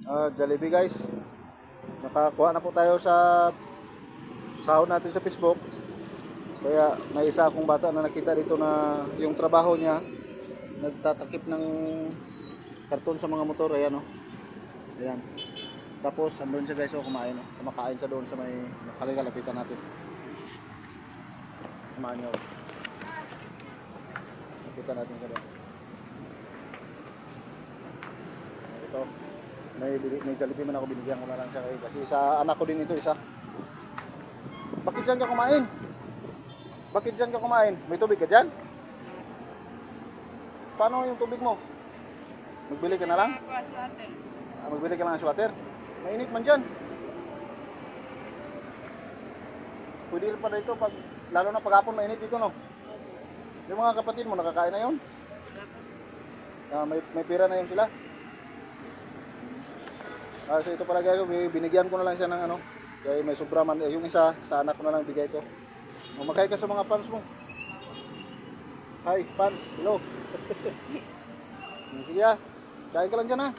Jollibee guys. Nakakuha na po tayo sa sahod natin sa Facebook. Kaya may isa akong bata na nakita dito na yung trabaho niya nagtatakip ng karton sa mga motor. Ayan o. Ayan. Tapos andun siya guys o kumain o. Kumakain siya doon sa may lapitan natin. Kumain niya o. Lapitan natin siya doon. Ito. May Jollibee man ako, binigyan ko na lang siya kasi sa anak ko din ito isa. Bakit dyan ka kumain? Bakit dyan ka kumain? May tubig ka dyan? Paano yung tubig mo? Magbili ka na lang? Magbili ka lang ng water? Mainit man dyan. Pwede pa dito pag, lalo na pag hapon mainit dito no? Yung mga kapatid mo nakakain na yun? May pira na yun sila? So ito pala guys, binigyan ko na lang siya ng ano. Kaya may sobra man, yung isa sa anak ko na lang bigay ko. Magkaya ka sa mga fans mo. Hi fans, hello. Sige kain ka lang dyan ha.